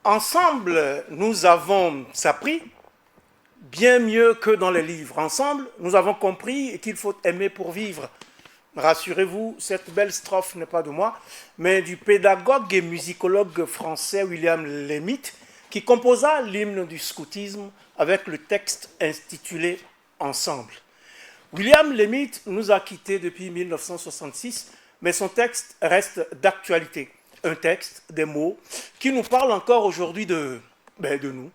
Ensemble, nous avons appris bien mieux que dans les livres. Ensemble, nous avons compris qu'il faut aimer pour vivre. Rassurez-vous, cette belle strophe n'est pas de moi, mais du pédagogue et musicologue français William Lemaitre, qui composa l'hymne du scoutisme avec le texte intitulé « Ensemble ». William Lemaitre nous a quittés depuis 1966, mais son texte reste d'actualité. Un texte, des mots, qui nous parlent encore aujourd'hui de nous,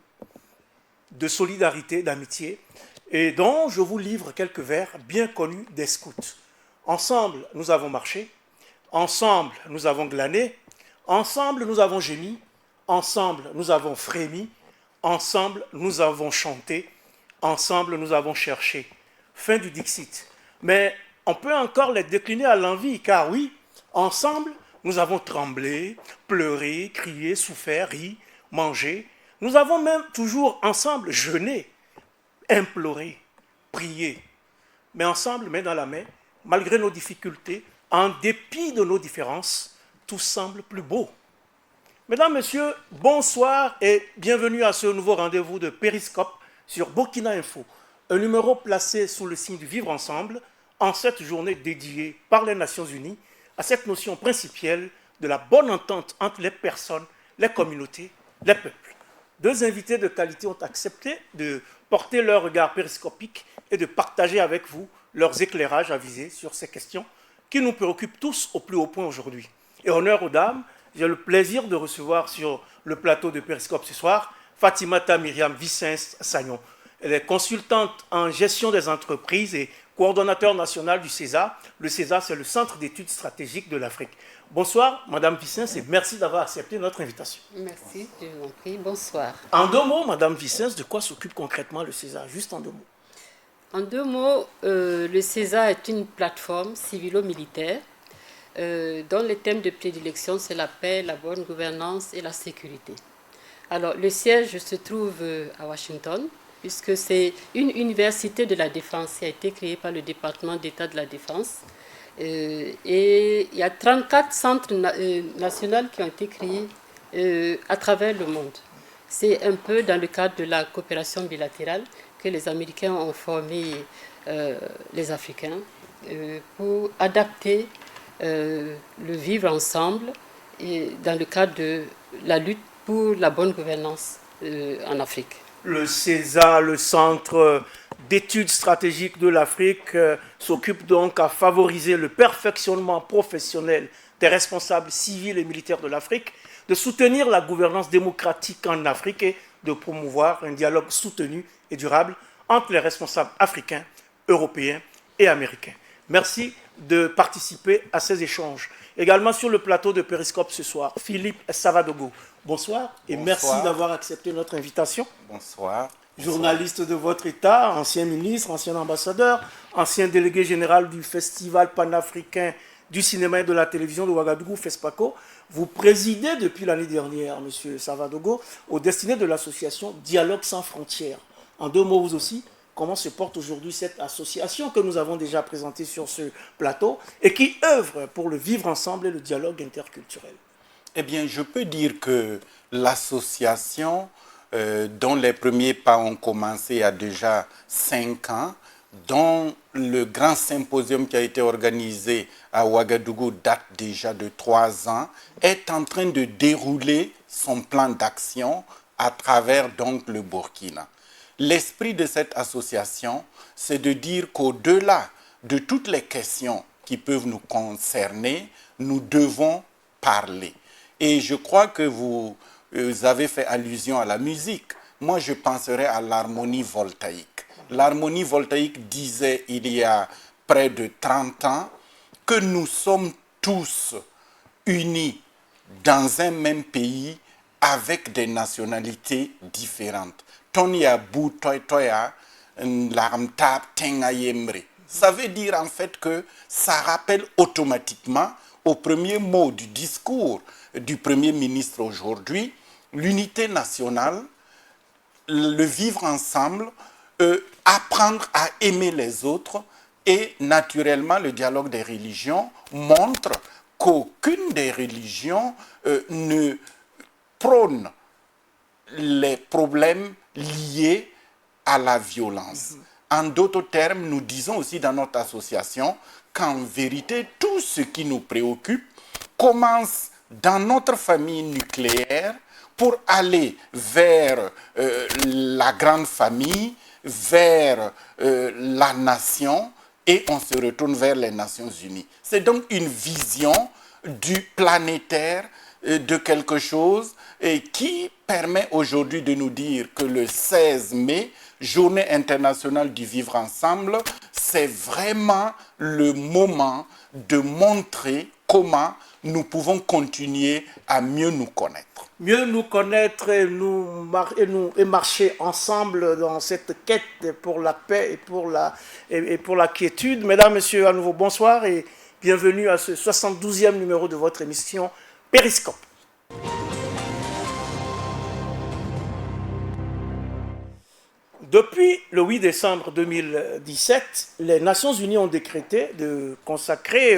de solidarité, d'amitié, et dont je vous livre quelques vers bien connus des scouts. Ensemble, nous avons marché, ensemble, nous avons glané, ensemble, nous avons gémi, ensemble, nous avons frémi, ensemble, nous avons chanté, ensemble, nous avons cherché. Fin du Dixit. Mais on peut encore les décliner à l'envi, car oui, ensemble, nous avons tremblé, pleuré, crié, souffert, ri, mangé. Nous avons même toujours ensemble jeûné, imploré, prié. Mais ensemble, main dans la main, malgré nos difficultés, en dépit de nos différences, tout semble plus beau. Mesdames, Messieurs, bonsoir et bienvenue à ce nouveau rendez-vous de Périscope sur Burkina Info, un numéro placé sous le signe du vivre ensemble en cette journée dédiée par les Nations Unies à cette notion principielle de la bonne entente entre les personnes, les communautés, les peuples. Deux invités de qualité ont accepté de porter leur regard périscopique et de partager avec vous leurs éclairages avisés sur ces questions qui nous préoccupent tous au plus haut point aujourd'hui. Et honneur aux dames, j'ai le plaisir de recevoir sur le plateau de Périscope ce soir Fatimata Myriam Vicens Sagnon. Elle est consultante en gestion des entreprises et coordonnateur national du CESA. Le CESA, c'est le Centre d'études stratégiques de l'Afrique. Bonsoir, Madame Vicens, et merci d'avoir accepté notre invitation. Merci, je vous en prie. Bonsoir. En deux mots, Madame Vicens, de quoi s'occupe concrètement le CESA? Juste en deux mots. En deux mots, le CESA est une plateforme civilo-militaire dont les thèmes de prédilection, c'est la paix, la bonne gouvernance et la sécurité. Alors, le siège se trouve à Washington, puisque c'est une université de la défense qui a été créée par le département d'État de la Défense. Et il y a 34 centres nationaux qui ont été créés à travers le monde. C'est un peu dans le cadre de la coopération bilatérale que les Américains ont formé les Africains pour adapter le vivre ensemble et dans le cadre de la lutte pour la bonne gouvernance en Afrique. Le CESA, le Centre d'études stratégiques de l'Afrique, s'occupe donc à favoriser le perfectionnement professionnel des responsables civils et militaires de l'Afrique, de soutenir la gouvernance démocratique en Afrique et de promouvoir un dialogue soutenu et durable entre les responsables africains, européens et américains. Merci de participer à ces échanges. Également sur le plateau de Périscope ce soir, Philippe Savadogo. Bonsoir et merci d'avoir accepté notre invitation. Bonsoir. Journaliste de votre État, ancien ministre, ancien ambassadeur, ancien délégué général du Festival panafricain du cinéma et de la télévision de Ouagadougou, FESPACO. Vous présidez depuis l'année dernière, Monsieur Savadogo, aux destinées de l'association Dialogue sans frontières. En deux mots, vous aussi, comment se porte aujourd'hui cette association que nous avons déjà présentée sur ce plateau et qui œuvre pour le vivre ensemble et le dialogue interculturel? Eh bien, je peux dire que l'association, dont les premiers pas ont commencé il y a déjà 5 ans, dont le grand symposium qui a été organisé à Ouagadougou date déjà de 3 ans, est en train de dérouler son plan d'action à travers donc le Burkina. L'esprit de cette association, c'est de dire qu'au-delà de toutes les questions qui peuvent nous concerner, nous devons parler. Et je crois que vous avez fait allusion à la musique. Moi, je penserais à l'harmonie voltaïque. L'harmonie voltaïque disait il y a près de 30 ans que nous sommes tous unis dans un même pays avec des nationalités différentes. Ça veut dire en fait que ça rappelle automatiquement au premier mot du discours du Premier ministre aujourd'hui, l'unité nationale, le vivre ensemble, apprendre à aimer les autres et naturellement le dialogue des religions montre qu'aucune des religions ne prône les problèmes liés à la violence. En d'autres termes, nous disons aussi dans notre association qu'en vérité, tout ce qui nous préoccupe commence dans notre famille nucléaire pour aller vers la grande famille, vers la nation, et on se retourne vers les Nations Unies. C'est donc une vision du planétaire, de quelque chose qui permet aujourd'hui de nous dire que le 16 mai, Journée internationale du vivre ensemble, c'est vraiment le moment de montrer comment nous pouvons continuer à mieux nous connaître. Mieux nous connaître et marcher ensemble dans cette quête pour la paix et pour la quiétude. Mesdames, Messieurs, à nouveau bonsoir et bienvenue à ce 72e numéro de votre émission Périscope. Depuis le 8 décembre 2017, les Nations Unies ont décidé de consacrer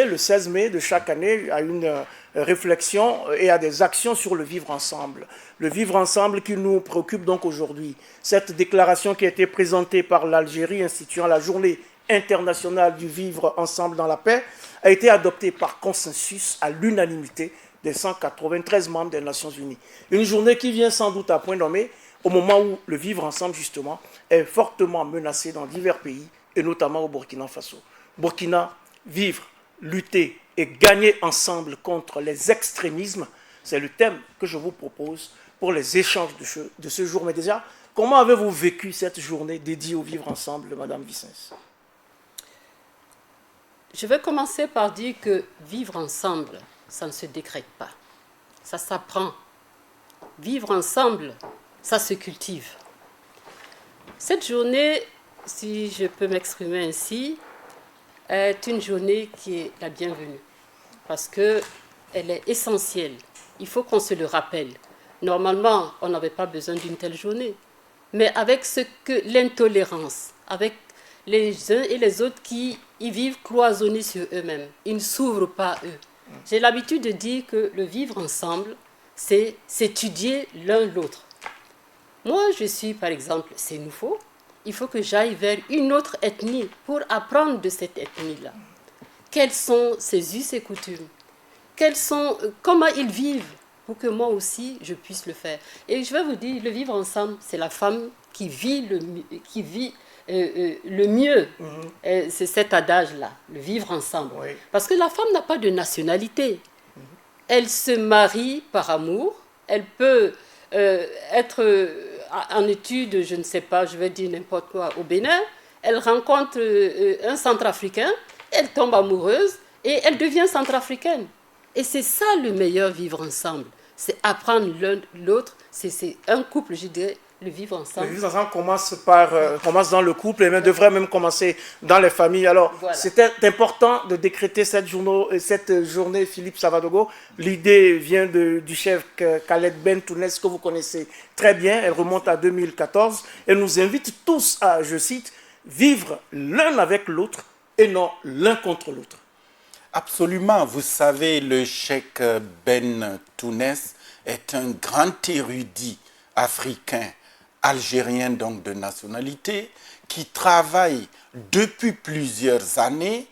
le 16 mai de chaque année à une réflexion et à des actions sur le vivre ensemble. Le vivre ensemble qui nous préoccupe donc aujourd'hui. Cette déclaration qui a été présentée par l'Algérie instituant la journée internationale du vivre ensemble dans la paix a été adoptée par consensus à l'unanimité des 193 membres des Nations Unies. Une journée qui vient sans doute à point nommé au moment où le vivre ensemble, justement, est fortement menacé dans divers pays, et notamment au Burkina Faso. Burkina, vivre, lutter et gagner ensemble contre les extrémismes, c'est le thème que je vous propose pour les échanges de ce jour. Mais déjà, comment avez-vous vécu cette journée dédiée au vivre ensemble, Madame Vicens? Je vais commencer par dire que vivre ensemble, ça ne se décrète pas. Ça s'apprend. Vivre ensemble, ça se cultive. Cette journée, si je peux m'exprimer ainsi, est une journée qui est la bienvenue parce qu'elle est essentielle. Il faut qu'on se le rappelle. Normalement, on n'avait pas besoin d'une telle journée. Mais avec ce que l'intolérance, avec les uns et les autres qui y vivent cloisonnés sur eux-mêmes, ils ne s'ouvrent pas eux. J'ai l'habitude de dire que le vivre ensemble, c'est s'étudier l'un l'autre. Moi, je suis, par exemple, Sénoufo. Il faut que j'aille vers une autre ethnie pour apprendre de cette ethnie-là. Quels sont ses us et coutumes? Comment ils vivent pour que moi aussi, je puisse le faire. Et je vais vous dire, le vivre ensemble, c'est la femme qui vit le mieux. C'est cet adage-là, le vivre ensemble. Oui. Parce que la femme n'a pas de nationalité. Elle se marie par amour. Elle peut être en études, je ne sais pas, je vais dire n'importe quoi, au Bénin. Elle rencontre un centrafricain, elle tombe amoureuse et elle devient centrafricaine. Et c'est ça le meilleur vivre ensemble. C'est apprendre l'un l'autre. C'est un couple, je dirais, le vivre ensemble. Le vivre ensemble commence dans le couple et même devrait même commencer dans les familles. Alors, voilà. C'était important de décréter cette journée, Philippe Savadogo. L'idée vient du chef Khaled Bentounès, que vous connaissez très bien. Elle remonte à 2014. Elle nous invite tous à, je cite, vivre l'un avec l'autre et non l'un contre l'autre. Absolument. Vous savez, le cheikh Bentounès est un grand érudit africain, algérien donc de nationalité, qui travaille depuis plusieurs années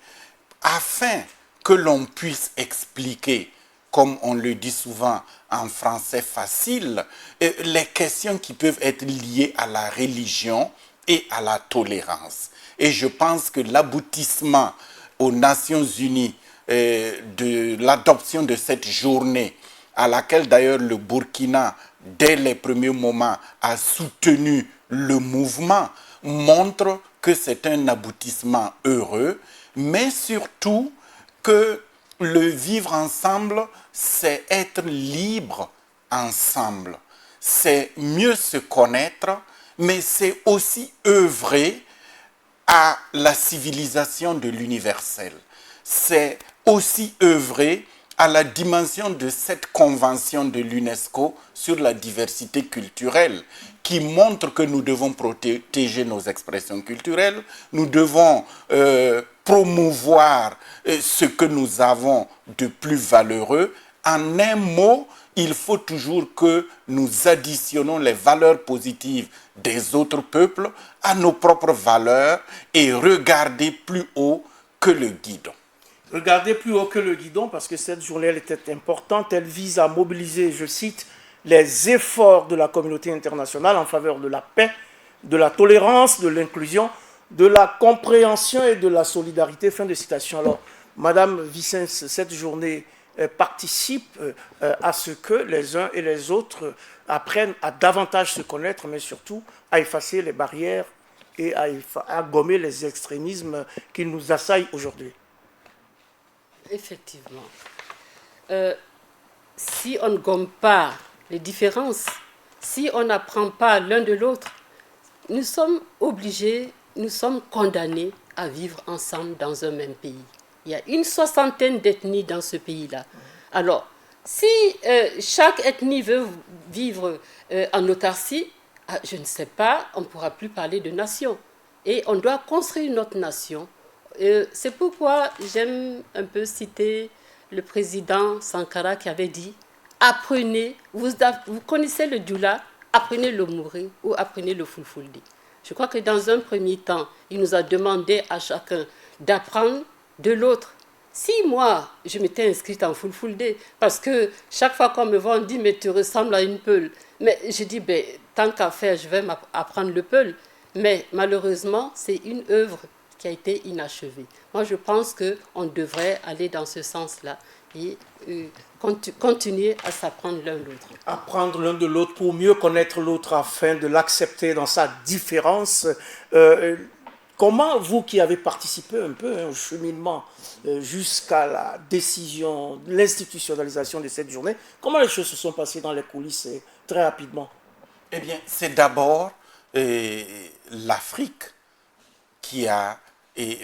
afin que l'on puisse expliquer, comme on le dit souvent en français facile, les questions qui peuvent être liées à la religion et à la tolérance. Et je pense que l'aboutissement aux Nations Unies de l'adoption de cette journée, à laquelle d'ailleurs le Burkina, dès les premiers moments, a soutenu le mouvement, montre que c'est un aboutissement heureux, mais surtout que le vivre ensemble, c'est être libre ensemble. C'est mieux se connaître, mais c'est aussi œuvrer à la civilisation de l'universel. C'est aussi œuvrer à la dimension de cette convention de l'UNESCO sur la diversité culturelle, qui montre que nous devons protéger nos expressions culturelles, nous devons promouvoir ce que nous avons de plus valeureux. En un mot, il faut toujours que nous additionnons les valeurs positives des autres peuples à nos propres valeurs et regarder plus haut que le guidon. Regardez plus haut que le guidon parce que cette journée elle était importante. Elle vise à mobiliser, je cite, les efforts de la communauté internationale en faveur de la paix, de la tolérance, de l'inclusion, de la compréhension et de la solidarité. Fin de citation. Alors, Madame Vicens, cette journée participe à ce que les uns et les autres apprennent à davantage se connaître, mais surtout à effacer les barrières et à gommer les extrémismes qui nous assaillent aujourd'hui. Effectivement. Si on ne gomme pas les différences, si on n'apprend pas l'un de l'autre, nous sommes obligés, nous sommes condamnés à vivre ensemble dans un même pays. Il y a une soixantaine d'ethnies dans ce pays-là. Alors, si chaque ethnie veut vivre en autarcie, je ne sais pas, on ne pourra plus parler de nation. Et on doit construire notre nation. C'est pourquoi j'aime un peu citer le président Sankara qui avait dit « Apprenez, vous connaissez le Dioula, apprenez le Mouré ou apprenez le Fulfulde ». Je crois que dans un premier temps, il nous a demandé à chacun d'apprendre de l'autre. Si moi, je m'étais inscrite en Fulfulde, parce que chaque fois qu'on me voit, on dit « mais tu ressembles à une Peul ». Mais je dis ben, « tant qu'à faire, je vais apprendre le Peul ». Mais malheureusement, c'est une œuvre qui a été inachevée. Moi, je pense qu'on devrait aller dans ce sens-là et continuer à s'apprendre l'un l'autre. Apprendre l'un de l'autre pour mieux connaître l'autre afin de l'accepter dans sa différence. Comment, vous qui avez participé un peu au cheminement jusqu'à la décision, l'institutionnalisation de cette journée, comment les choses se sont passées dans les coulisses très rapidement? Eh bien, c'est d'abord l'Afrique qui a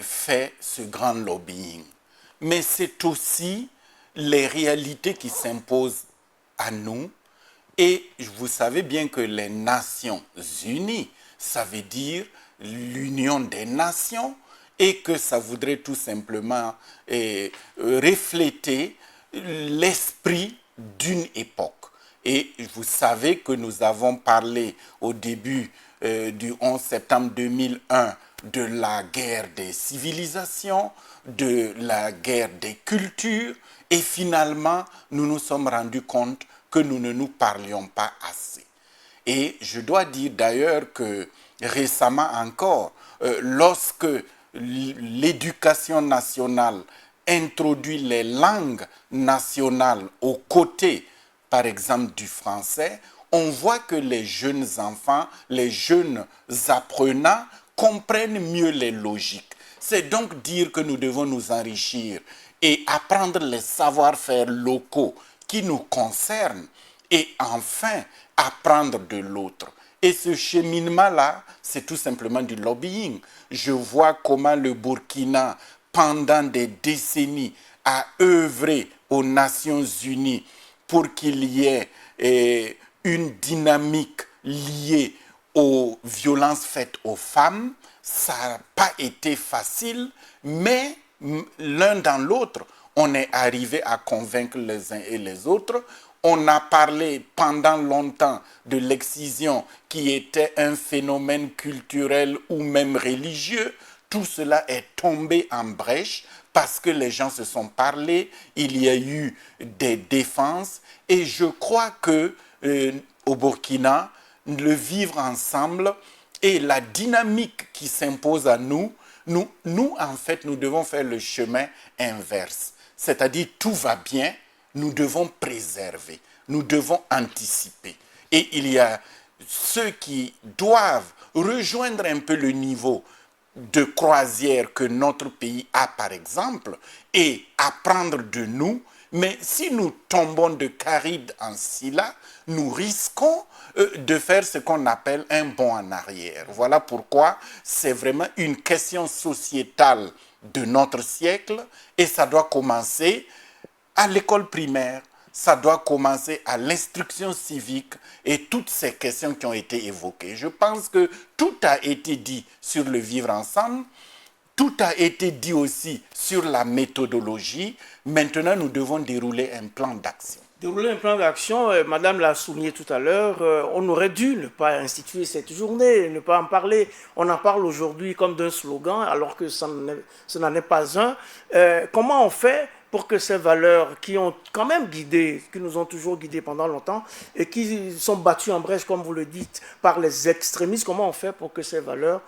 fait ce grand lobbying. Mais c'est aussi les réalités qui s'imposent à nous. Et vous savez bien que les Nations Unies, ça veut dire l'union des nations, et que ça voudrait tout simplement refléter l'esprit d'une époque. Et vous savez que nous avons parlé au début du 11 septembre 2001 de la guerre des civilisations, de la guerre des cultures, et finalement, nous nous sommes rendus compte que nous ne nous parlions pas assez. Et je dois dire d'ailleurs que récemment encore, lorsque l'éducation nationale introduit les langues nationales aux côtés, par exemple, du français, on voit que les jeunes enfants, les jeunes apprenants comprennent mieux les logiques. C'est donc dire que nous devons nous enrichir et apprendre les savoir-faire locaux qui nous concernent et enfin apprendre de l'autre. Et ce cheminement-là, c'est tout simplement du lobbying. Je vois comment le Burkina, pendant des décennies, a œuvré aux Nations Unies pour qu'il y ait une dynamique liée aux violences faites aux femmes. Ça n'a pas été facile, mais l'un dans l'autre, on est arrivé à convaincre les uns et les autres. On a parlé pendant longtemps de l'excision qui était un phénomène culturel ou même religieux. Tout cela est tombé en brèche parce que les gens se sont parlé, il y a eu des défenses et je crois que au Burkina, le vivre ensemble et la dynamique qui s'impose à nous, en fait, nous devons faire le chemin inverse. C'est-à-dire, tout va bien, nous devons préserver, nous devons anticiper. Et il y a ceux qui doivent rejoindre un peu le niveau de croisière que notre pays a, par exemple, et apprendre de nous. Mais si nous tombons de Charybde en Scylla, nous risquons de faire ce qu'on appelle un bond en arrière. Voilà pourquoi c'est vraiment une question sociétale de notre siècle et ça doit commencer à l'école primaire, ça doit commencer à l'instruction civique et toutes ces questions qui ont été évoquées. Je pense que tout a été dit sur le vivre ensemble, tout a été dit aussi sur la méthodologie. Maintenant, nous devons dérouler un plan d'action. Dérouler un plan d'action, Madame l'a souligné tout à l'heure, on aurait dû ne pas instituer cette journée, ne pas en parler. On en parle aujourd'hui comme d'un slogan, alors que ce n'en est pas un. Comment on fait pour que ces valeurs qui ont quand même guidé, qui nous ont toujours guidés pendant longtemps, et qui sont battues en brèche, comme vous le dites, par les extrémistes, comment on fait pour que ces valeurs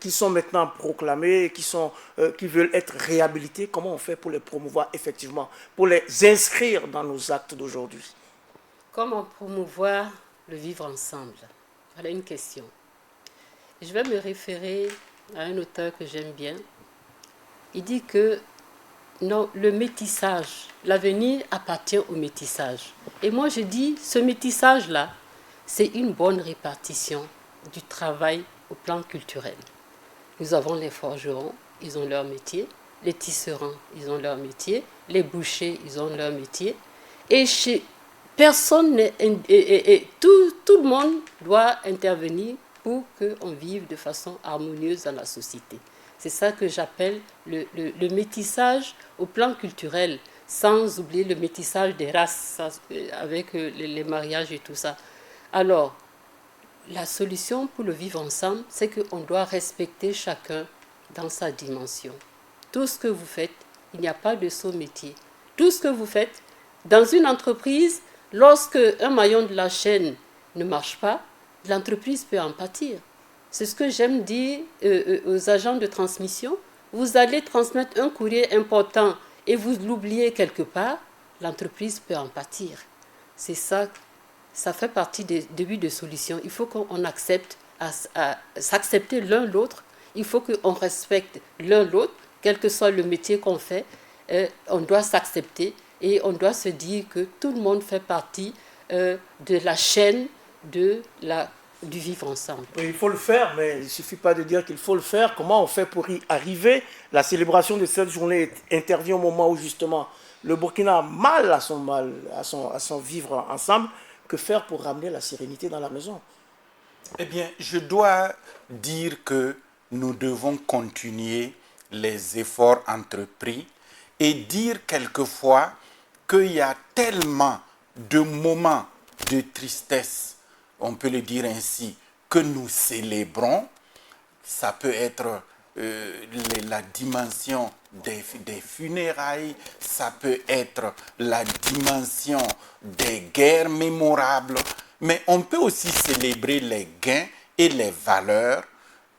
qui sont maintenant proclamées, qui veulent être réhabilitées, comment on fait pour les promouvoir effectivement, pour les inscrire dans nos actes d'aujourd'hui? Comment promouvoir le vivre ensemble? Voilà une question. Je vais me référer à un auteur que j'aime bien. Il dit que non, le métissage, l'avenir appartient au métissage. Et moi je dis, ce métissage-là, c'est une bonne répartition du travail au plan culturel. Nous avons les forgerons, ils ont leur métier, les tisserands, ils ont leur métier, les bouchers, ils ont leur métier. Et personne n'est, tout le monde doit intervenir pour qu'on vive de façon harmonieuse dans la société. C'est ça que j'appelle le métissage au plan culturel, sans oublier le métissage des races avec les mariages et tout ça. Alors, la solution pour le vivre ensemble, c'est qu'on doit respecter chacun dans sa dimension. Tout ce que vous faites, il n'y a pas de saut métier. Tout ce que vous faites, dans une entreprise, lorsque un maillon de la chaîne ne marche pas, l'entreprise peut en pâtir. C'est ce que j'aime dire aux agents de transmission. Vous allez transmettre un courrier important et vous l'oubliez quelque part, l'entreprise peut en pâtir. C'est ça. Ça fait partie des débuts de solutions. Il faut qu'on accepte à s'accepter l'un l'autre. Il faut qu'on respecte l'un l'autre, quel que soit le métier qu'on fait. On doit s'accepter et on doit se dire que tout le monde fait partie de la chaîne du vivre ensemble. Oui, il faut le faire, mais il ne suffit pas de dire qu'il faut le faire. Comment on fait pour y arriver? La célébration de cette journée intervient au moment où justement le Burkina a mal à son vivre ensemble. Que faire pour ramener la sérénité dans la maison? Eh bien, je dois dire que nous devons continuer les efforts entrepris et dire quelquefois qu'il y a tellement de moments de tristesse, on peut le dire ainsi, que nous célébrons. Ça peut être la dimension des funérailles, ça peut être la dimension des guerres mémorables, mais on peut aussi célébrer les gains et les valeurs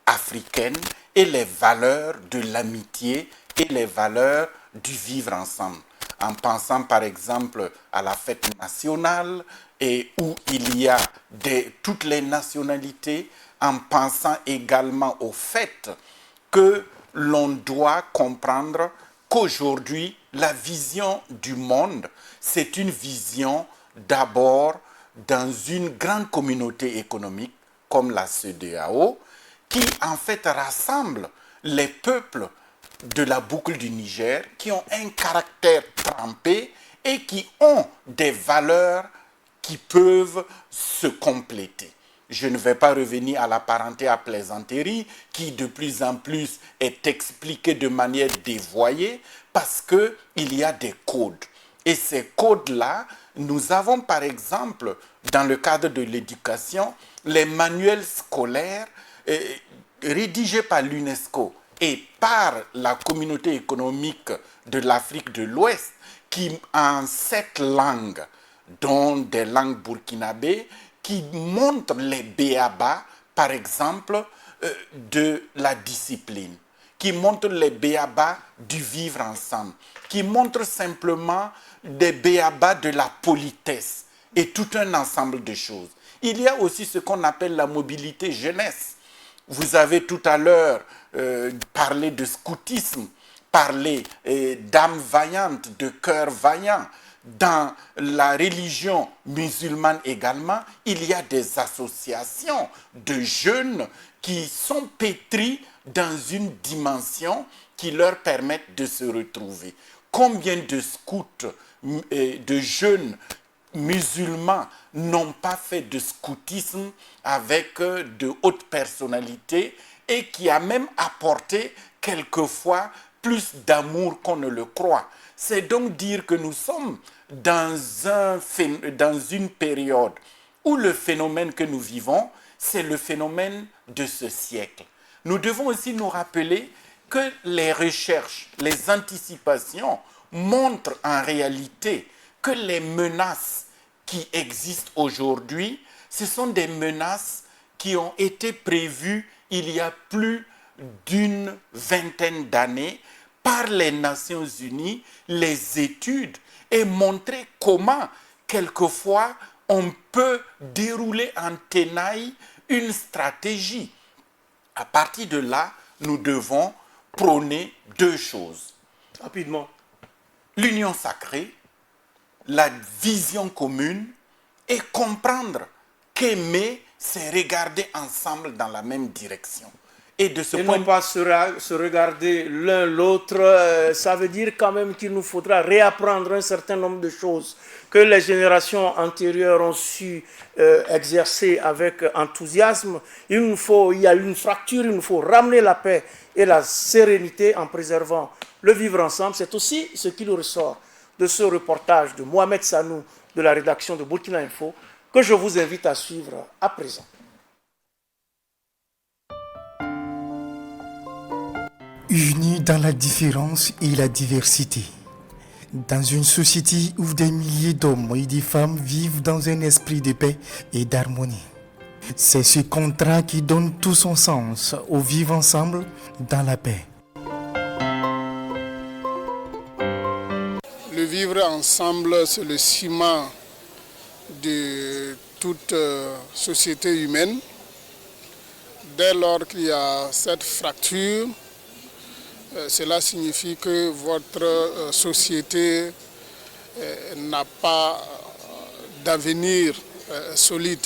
africaines et les valeurs de l'amitié et les valeurs du vivre ensemble. En pensant par exemple à la fête nationale et où il y a toutes les nationalités, en pensant également au fait que l'on doit comprendre qu'aujourd'hui, la vision du monde, c'est une vision d'abord dans une grande communauté économique comme la CEDEAO, qui en fait rassemble les peuples de la boucle du Niger qui ont un caractère trempé et qui ont des valeurs qui peuvent se compléter. Je ne vais pas revenir à la parenté à plaisanterie qui de plus en plus est expliquée de manière dévoyée parce qu'il y a des codes. Et ces codes-là, nous avons par exemple, dans le cadre de l'éducation, les manuels scolaires rédigés par l'UNESCO et par la communauté économique de l'Afrique de l'Ouest qui en 7 langues, dont des langues burkinabées, qui montrent les b.a.-ba, par exemple, de la discipline, qui montrent les b.a.-ba du vivre ensemble, qui montrent simplement des b.a.-ba de la politesse et tout un ensemble de choses. Il y a aussi ce qu'on appelle la mobilité jeunesse. Vous avez tout à l'heure parlé de scoutisme, parlé d'âmes vaillantes, de cœurs vaillants. Dans la religion musulmane également, il y a des associations de jeunes qui sont pétris dans une dimension qui leur permettent de se retrouver. Combien de scouts, de jeunes musulmans n'ont pas fait de scoutisme avec de hautes personnalités et qui a même apporté quelquefois plus d'amour qu'on ne le croit. C'est donc dire que nous sommes dans une période où le phénomène que nous vivons, c'est le phénomène de ce siècle. Nous devons aussi nous rappeler que les recherches, les anticipations montrent en réalité que les menaces qui existent aujourd'hui, ce sont des menaces qui ont été prévues il y a plus d'une vingtaine d'années par les Nations Unies, les études, et montrer comment, quelquefois, on peut dérouler en tenaille une stratégie. À partir de là, nous devons prôner deux choses. Rapidement. L'union sacrée, la vision commune, et comprendre qu'aimer, c'est regarder ensemble dans la même direction. Et de ce point non pas se regarder l'un l'autre, ça veut dire quand même qu'il nous faudra réapprendre un certain nombre de choses que les générations antérieures ont su exercer avec enthousiasme. Il y a une fracture, il nous faut ramener la paix et la sérénité en préservant le vivre ensemble. C'est aussi ce qui nous ressort de ce reportage de Mohamed Sanou de la rédaction de Burkina Info que je vous invite à suivre à présent. Unis dans la différence et la diversité. Dans une société où des milliers d'hommes et de femmes vivent dans un esprit de paix et d'harmonie. C'est ce contrat qui donne tout son sens au vivre ensemble dans la paix. Le vivre ensemble, c'est le ciment de toute société humaine. Dès lors qu'il y a cette fracture, cela signifie que votre société n'a pas d'avenir solide.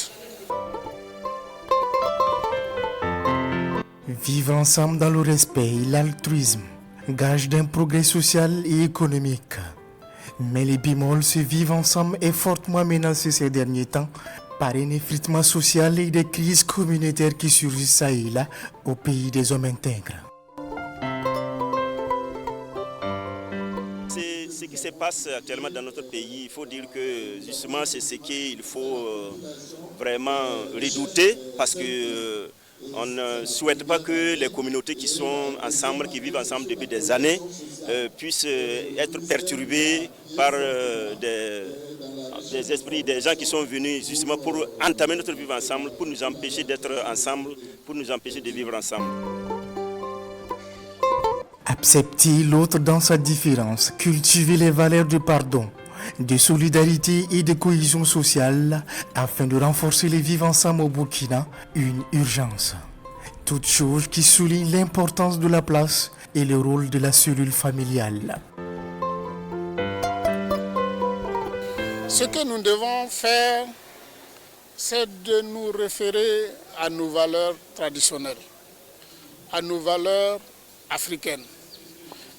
Vivre ensemble dans le respect et l'altruisme, gage d'un progrès social et économique. Mais les bémols se vivent ensemble est fortement menacé ces derniers temps par un effritement social et des crises communautaires qui surgissent ça et là au pays des hommes intègres. Ce qui se passe actuellement dans notre pays, il faut dire que justement c'est ce qu'il faut vraiment redouter parce que on ne souhaite pas que les communautés qui sont ensemble, qui vivent ensemble depuis des années, puissent être perturbées par des esprits, des gens qui sont venus justement pour entamer notre vivre ensemble, pour nous empêcher d'être ensemble, pour nous empêcher de vivre ensemble. Accepter l'autre dans sa différence, cultiver les valeurs de pardon, de solidarité et de cohésion sociale afin de renforcer les vivre ensemble au Burkina, une urgence. Toute chose qui souligne l'importance de la place et le rôle de la cellule familiale. Ce que nous devons faire, c'est de nous référer à nos valeurs traditionnelles, à nos valeurs africaines.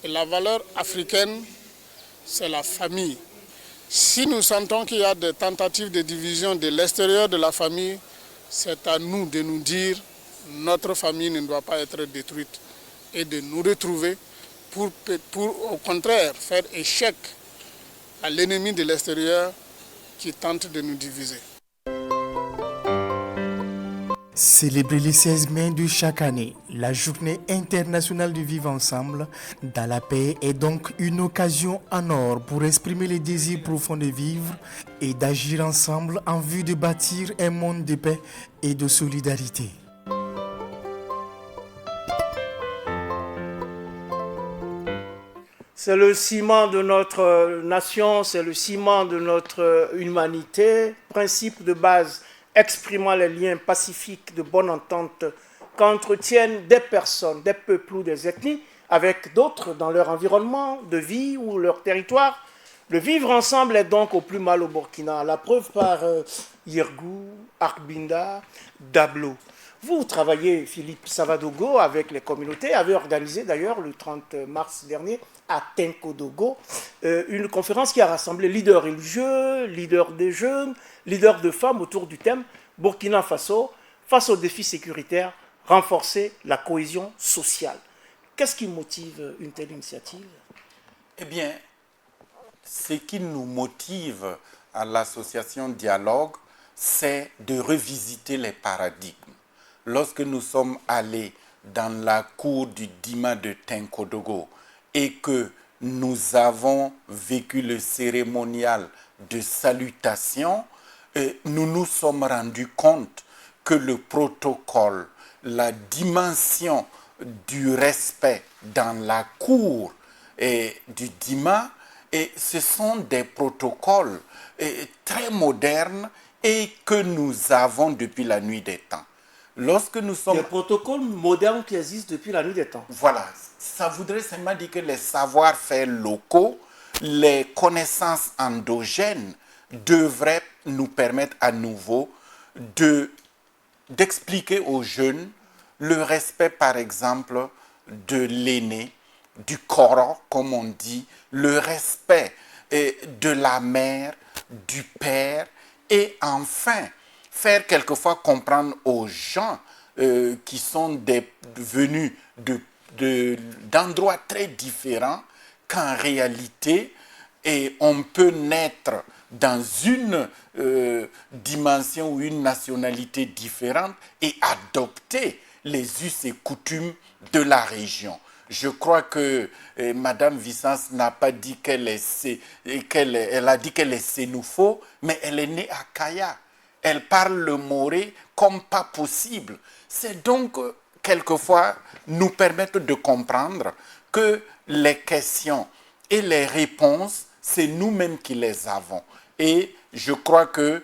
Et la valeur africaine, c'est la famille. Si nous sentons qu'il y a des tentatives de division de l'extérieur de la famille, c'est à nous de nous dire notre famille ne doit pas être détruite et de nous retrouver pour au contraire faire échec à l'ennemi de l'extérieur qui tente de nous diviser. Célébrer le 16 mai de chaque année, la journée internationale du vivre ensemble dans la paix est donc une occasion en or pour exprimer les désirs profonds de vivre et d'agir ensemble en vue de bâtir un monde de paix et de solidarité. C'est le ciment de notre nation, c'est le ciment de notre humanité, principe de base exprimant les liens pacifiques de bonne entente qu'entretiennent des personnes, des peuples ou des ethnies avec d'autres dans leur environnement de vie ou leur territoire. Le vivre ensemble est donc au plus mal au Burkina. La preuve par Yirgou, Arkbinda, Dablo. Vous travaillez, Philippe Savadogo, avec les communautés, avez organisé d'ailleurs le 30 mars dernier à Tenkodogo une conférence qui a rassemblé leaders religieux, leaders des jeunes, leaders de femmes autour du thème Burkina Faso, face aux défis sécuritaires, renforcer la cohésion sociale. Qu'est-ce qui motive une telle initiative? Eh bien, ce qui nous motive à l'association Dialogue, c'est de revisiter les paradigmes. Lorsque nous sommes allés dans la cour du Dima de Tenkodogo et que nous avons vécu le cérémonial de salutation, nous nous sommes rendus compte que le protocole, la dimension du respect dans la cour du Dima, ce sont des protocoles très modernes et que nous avons depuis la nuit des temps. Lorsque nous sommes... Des protocoles modernes qui existent depuis la nuit des temps. Voilà, ça voudrait seulement dire que les savoir-faire locaux, les connaissances endogènes devraient nous permettre à nouveau d'expliquer aux jeunes le respect, par exemple, de l'aîné, du Coran, comme on dit, le respect de la mère, du père, et enfin, faire quelquefois comprendre aux gens qui sont venus d'endroits très différents qu'en réalité, on peut naître dans une dimension ou une nationalité différente et adopter les us et coutumes de la région. Je crois que Madame Vicence n'a pas dit elle a dit qu'elle est sénoufo, mais elle est née à Kaya. Elle parle le moré comme pas possible. C'est donc quelquefois nous permettre de comprendre que les questions et les réponses, c'est nous-mêmes qui les avons. Et je crois que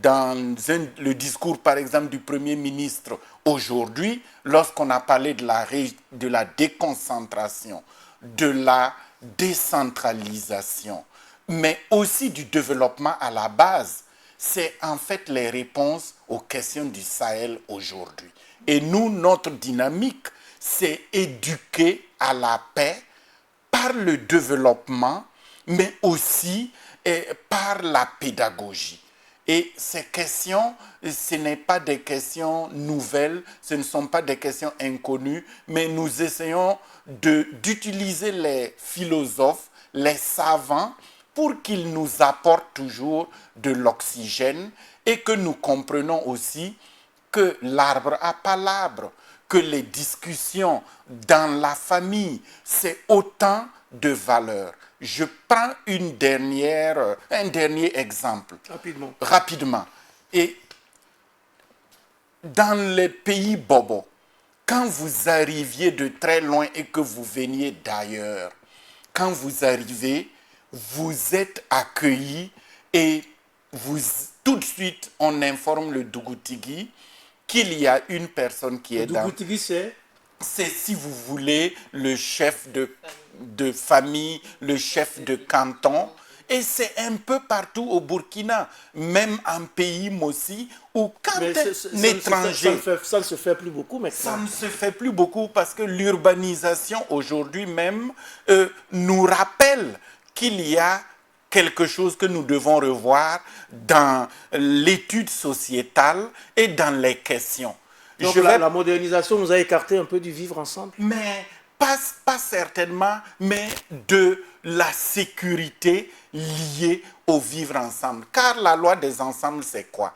dans le discours, par exemple, du Premier ministre aujourd'hui, lorsqu'on a parlé de la déconcentration, de la décentralisation, mais aussi du développement à la base, c'est en fait les réponses aux questions du Sahel aujourd'hui. Et nous, notre dynamique, c'est éduquer à la paix par le développement, mais aussi par la pédagogie. Et ces questions, ce n'est pas des questions nouvelles, ce ne sont pas des questions inconnues, mais nous essayons d'utiliser les philosophes, les savants, pour qu'ils nous apportent toujours de l'oxygène et que nous comprenons aussi que l'arbre à palabres, que les discussions dans la famille, c'est autant de valeurs. Je prends un dernier exemple. Rapidement. Et dans les pays bobo, quand vous arriviez de très loin et que vous veniez d'ailleurs, quand vous arrivez, vous êtes accueillis et tout de suite, on informe le Dougoutigui qu'il y a une personne qui est dans... Le Dougoutigui, c'est si vous voulez, le chef de famille, le chef de canton. Et c'est un peu partout au Burkina, même en pays Mossi, où quand un étranger... Ça ne se fait plus beaucoup maintenant. Ça ne se fait plus beaucoup parce que l'urbanisation aujourd'hui même nous rappelle qu'il y a quelque chose que nous devons revoir dans l'étude sociétale et dans les questions. Donc la modernisation nous a écarté un peu du vivre ensemble. Mais pas certainement, mais de la sécurité liée au vivre ensemble. Car la loi des ensembles, c'est quoi?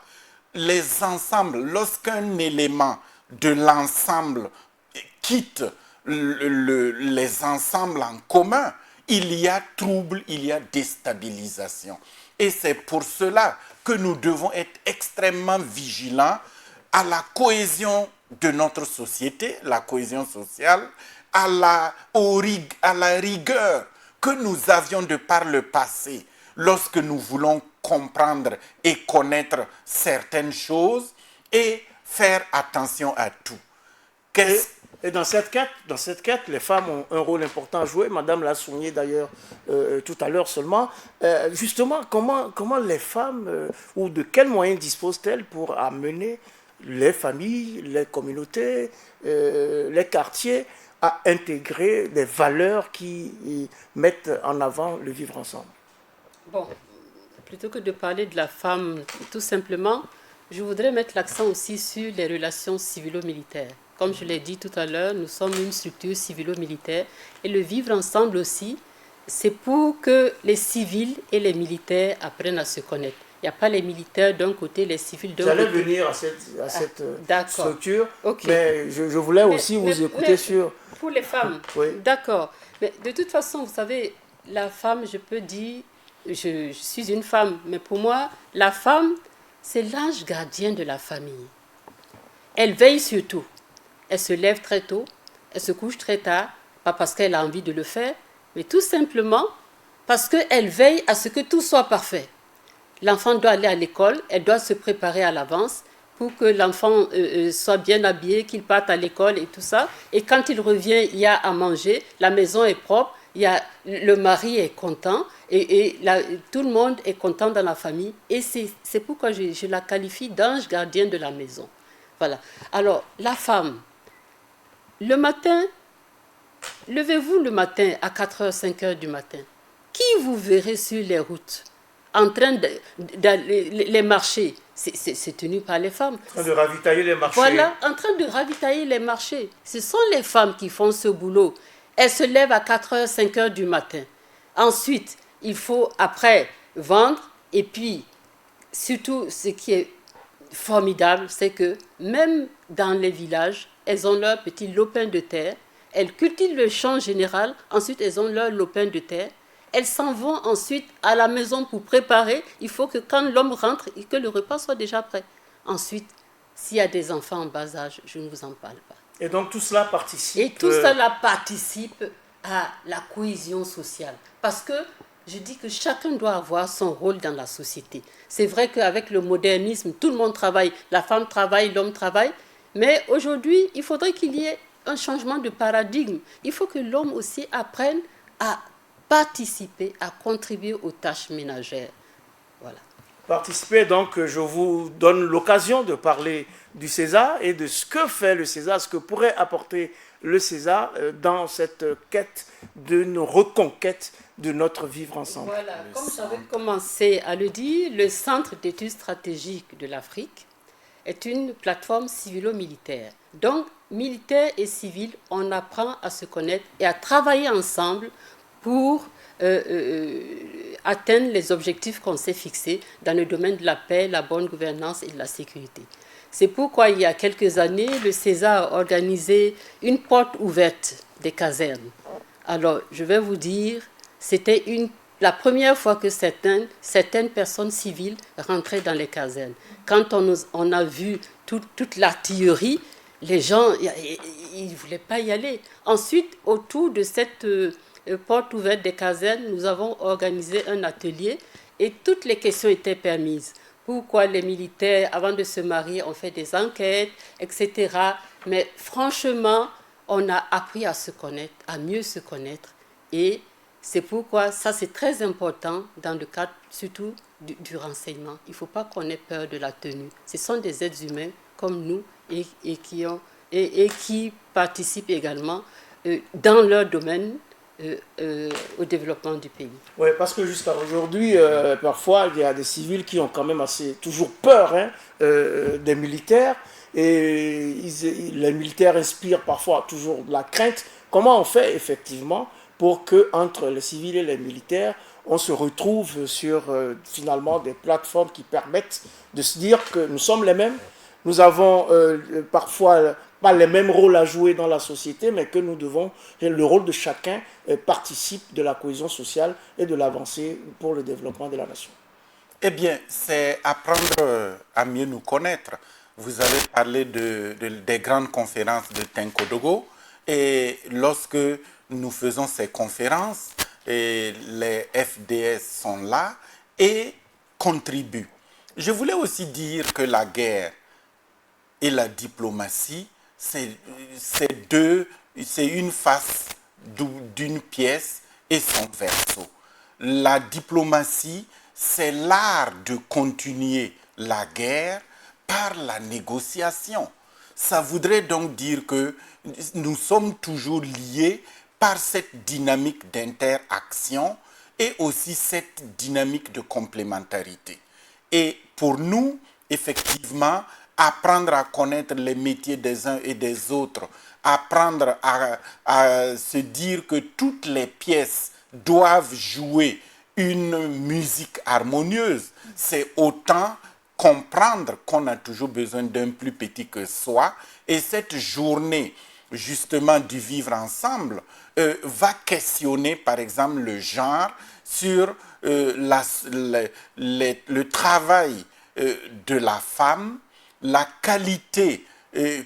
Les ensembles, lorsqu'un élément de l'ensemble quitte les ensembles en commun, il y a trouble, il y a déstabilisation. Et c'est pour cela que nous devons être extrêmement vigilants à la cohésion de notre société, la cohésion sociale, à la rigueur que nous avions de par le passé lorsque nous voulons comprendre et connaître certaines choses et faire attention à tout. Et dans cette quête, les femmes ont un rôle important à jouer. Madame l'a souligné d'ailleurs tout à l'heure seulement. Justement, comment les femmes, ou de quels moyens disposent-elles pour amener les familles, les communautés, les quartiers à intégrer des valeurs qui mettent en avant le vivre ensemble? Bon, plutôt que de parler de la femme tout simplement, je voudrais mettre l'accent aussi sur les relations civilo-militaires. Comme je l'ai dit tout à l'heure, nous sommes une structure civilo-militaire et le vivre ensemble aussi c'est pour que les civils et les militaires apprennent à se connaître. Il n'y a pas les militaires d'un côté, les civils d'un côté. J'allais venir à cette structure, Okay. mais je voulais aussi vous écouter sur... Pour les femmes, oui. D'accord. Mais de toute façon, vous savez, la femme, je peux dire, je suis une femme, mais pour moi, la femme, c'est l'ange gardien de la famille. Elle veille sur tout. Elle se lève très tôt, elle se couche très tard, pas parce qu'elle a envie de le faire, mais tout simplement parce qu'elle veille à ce que tout soit parfait. L'enfant doit aller à l'école, elle doit se préparer à l'avance pour que l'enfant soit bien habillé, qu'il parte à l'école et tout ça. Et quand il revient, il y a à manger, la maison est propre, le mari est content et tout le monde est content dans la famille. Et c'est pourquoi je la qualifie d'ange gardien de la maison. Voilà. Alors, la femme, le matin, levez-vous le matin à 4h, 5h du matin. Qui vous verrez sur les routes en train d'aller les marchés? C'est tenu par les femmes. En train de ravitailler les marchés. Voilà, en train de ravitailler les marchés. Ce sont les femmes qui font ce boulot. Elles se lèvent à 4h, 5h du matin. Ensuite, il faut après vendre. Et puis, surtout, ce qui est formidable, c'est que même dans les villages, elles ont leur petit lopin de terre. Elles cultivent le champ général. Ensuite, elles ont leur lopin de terre. Elles s'en vont ensuite à la maison pour préparer. Il faut que quand l'homme rentre, que le repas soit déjà prêt. Ensuite, s'il y a des enfants en bas âge, je ne vous en parle pas. Et donc tout cela participe... Et tout cela participe à la cohésion sociale. Parce que je dis que chacun doit avoir son rôle dans la société. C'est vrai qu'avec le modernisme, tout le monde travaille. La femme travaille, l'homme travaille. Mais aujourd'hui, il faudrait qu'il y ait un changement de paradigme. Il faut que l'homme aussi apprenne à participer, à contribuer aux tâches ménagères. Voilà. Participer, donc, je vous donne l'occasion de parler du César et de ce que fait le César, ce que pourrait apporter le César dans cette quête de nos reconquêtes de notre vivre ensemble. Voilà, comme j'avais commencé à le dire, le Centre d'études stratégiques de l'Afrique est une plateforme civilo-militaire. Donc, militaires et civils, on apprend à se connaître et à travailler ensemble pour atteindre les objectifs qu'on s'est fixés dans le domaine de la paix, la bonne gouvernance et de la sécurité. C'est pourquoi, il y a quelques années, le César a organisé une porte ouverte des casernes. Alors, je vais vous dire, c'était la première fois que certaines personnes civiles rentraient dans les casernes. Quand on a vu toute l'artillerie, les gens, ils ne voulaient pas y aller. Ensuite, autour de cette porte ouverte des casernes, nous avons organisé un atelier et toutes les questions étaient permises. Pourquoi les militaires, avant de se marier, ont fait des enquêtes, etc. Mais franchement, on a appris à se connaître, à mieux se connaître. Et c'est pourquoi ça, c'est très important dans le cadre surtout du renseignement. Il ne faut pas qu'on ait peur de la tenue. Ce sont des êtres humains comme nous et qui participent également dans leur domaine au développement du pays. Oui, parce que jusqu'à aujourd'hui, parfois, il y a des civils qui ont quand même toujours peur des militaires. Et les militaires inspirent parfois toujours de la crainte. Comment on fait effectivement pour que entre les civils et les militaires, on se retrouve sur finalement des plateformes qui permettent de se dire que nous sommes les mêmes. Nous avons parfois pas les mêmes rôles à jouer dans la société, mais que nous devons, le rôle de chacun participe de la cohésion sociale et de l'avancée pour le développement de la nation. Eh bien, c'est apprendre à mieux nous connaître. Vous avez parlé des grandes conférences de Tenkodogo, et lorsque nous faisons ces conférences, les FDS sont là et contribuent. Je voulais aussi dire que la guerre et la diplomatie, c'est une face d'une pièce et son verso. La diplomatie, c'est l'art de continuer la guerre par la négociation. Ça voudrait donc dire que nous sommes toujours liés par cette dynamique d'interaction et aussi cette dynamique de complémentarité. Et pour nous, effectivement, apprendre à connaître les métiers des uns et des autres, apprendre à se dire que toutes les pièces doivent jouer une musique harmonieuse, c'est autant comprendre qu'on a toujours besoin d'un plus petit que soi. Et cette journée, justement, du vivre ensemble, va questionner, par exemple, le genre sur le travail de la femme, la qualité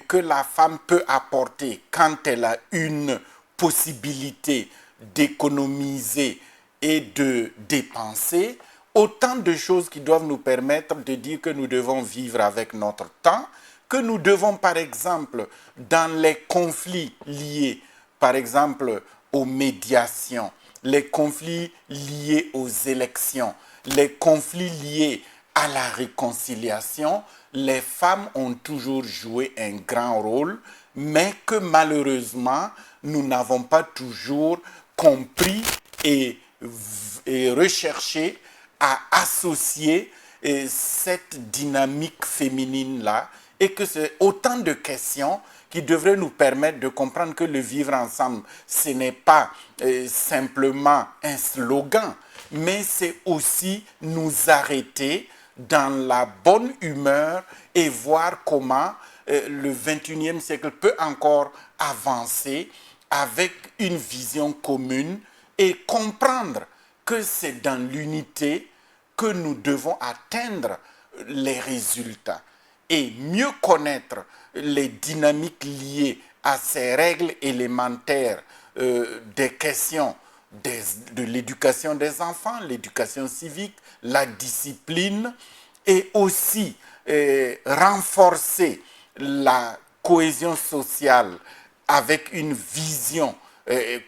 que la femme peut apporter quand elle a une possibilité d'économiser et de dépenser, autant de choses qui doivent nous permettre de dire que nous devons vivre avec notre temps, que nous devons, par exemple, dans les conflits liés, par exemple, aux médiations, les conflits liés aux élections, les conflits liés à la réconciliation, les femmes ont toujours joué un grand rôle, mais que malheureusement, nous n'avons pas toujours compris et recherché à associer cette dynamique féminine-là, et que c'est autant de questions qui devraient nous permettre de comprendre que le vivre ensemble, ce n'est pas simplement un slogan, mais c'est aussi nous arrêter dans la bonne humeur et voir comment le 21e siècle peut encore avancer avec une vision commune et comprendre que c'est dans l'unité que nous devons atteindre les résultats et mieux connaître les dynamiques liées à ces règles élémentaires des questions de l'éducation des enfants, l'éducation civique, la discipline, et aussi renforcer la cohésion sociale avec une vision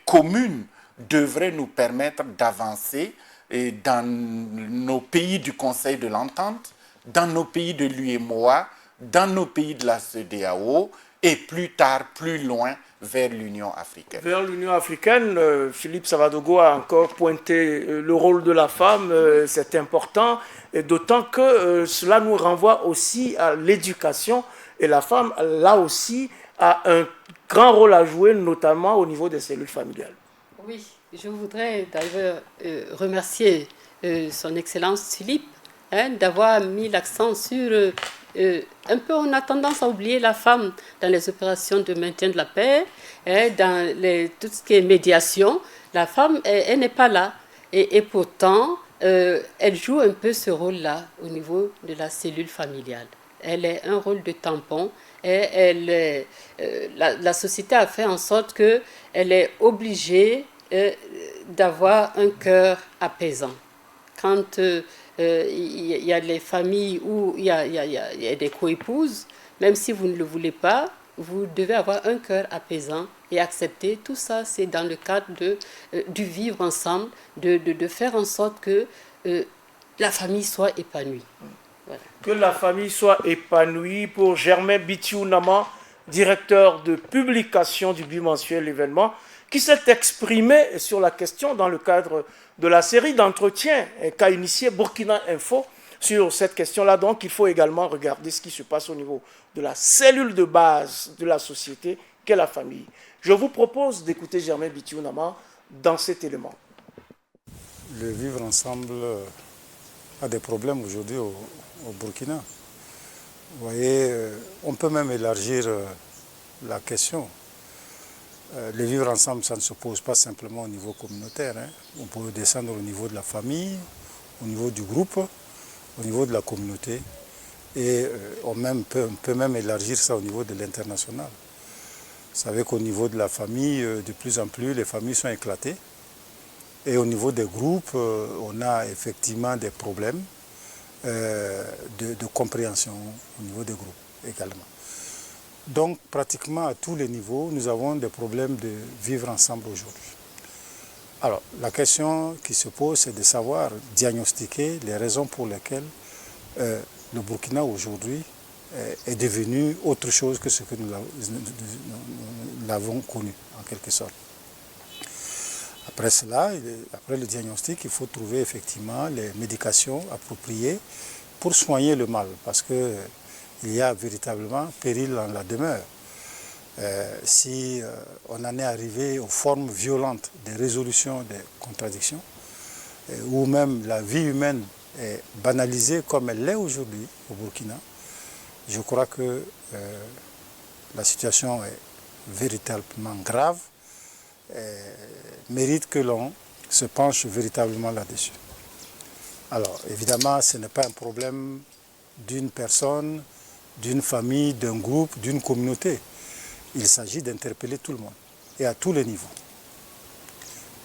commune devrait nous permettre d'avancer dans nos pays du Conseil de l'Entente, dans nos pays de l'UEMOA, dans nos pays de la CEDEAO et plus tard, plus loin, vers l'Union africaine. Vers l'Union africaine, Philippe Savadogo a encore pointé le rôle de la femme, c'est important, et d'autant que cela nous renvoie aussi à l'éducation, et la femme, là aussi, a un grand rôle à jouer, notamment au niveau des cellules familiales. Oui, je voudrais d'ailleurs remercier son Excellence Philippe d'avoir mis l'accent sur... un peu, on a tendance à oublier la femme dans les opérations de maintien de la paix, dans tout ce qui est médiation. La femme, elle n'est pas là. Et pourtant, elle joue un peu ce rôle-là au niveau de la cellule familiale. Elle est un rôle de tampon. Et la société a fait en sorte qu'elle est obligée d'avoir un cœur apaisant. Quand il y a les familles où il y a des coépouses, même si vous ne le voulez pas, vous devez avoir un cœur apaisant et accepter. Tout ça, c'est dans le cadre du vivre ensemble, de faire en sorte que la famille soit épanouie. Voilà. Que la famille soit épanouie. Pour Germain Bitiou-Nama, directeur de publication du bimensuel L'événement, qui s'est exprimé sur la question dans le cadre de la série d'entretiens qu'a initié Burkina Info sur cette question-là. Donc, il faut également regarder ce qui se passe au niveau de la cellule de base de la société qu'est la famille. Je vous propose d'écouter Germain Bitiou-Nama dans cet élément. Le vivre ensemble a des problèmes aujourd'hui au Burkina. Vous voyez, on peut même élargir la question. Le vivre ensemble, ça ne se pose pas simplement au niveau communautaire. On peut descendre au niveau de la famille, au niveau du groupe, au niveau de la communauté. Et on peut même élargir ça au niveau de l'international. Vous savez qu'au niveau de la famille, de plus en plus, les familles sont éclatées. Et au niveau des groupes, on a effectivement des problèmes de compréhension au niveau des groupes également. Donc, pratiquement à tous les niveaux, nous avons des problèmes de vivre ensemble aujourd'hui. Alors, la question qui se pose, c'est de savoir diagnostiquer les raisons pour lesquelles le Burkina aujourd'hui est devenu autre chose que ce que nous l'avons connu, en quelque sorte. Après cela, après le diagnostic, il faut trouver effectivement les médications appropriées pour soigner le mal, parce qu'il y a véritablement péril en la demeure. Si on en est arrivé aux formes violentes de résolution des contradictions, où même la vie humaine est banalisée comme elle l'est aujourd'hui au Burkina, je crois que la situation est véritablement grave et mérite que l'on se penche véritablement là-dessus. Alors, évidemment, ce n'est pas un problème d'une personne, d'une famille, d'un groupe, d'une communauté. Il s'agit d'interpeller tout le monde, et à tous les niveaux,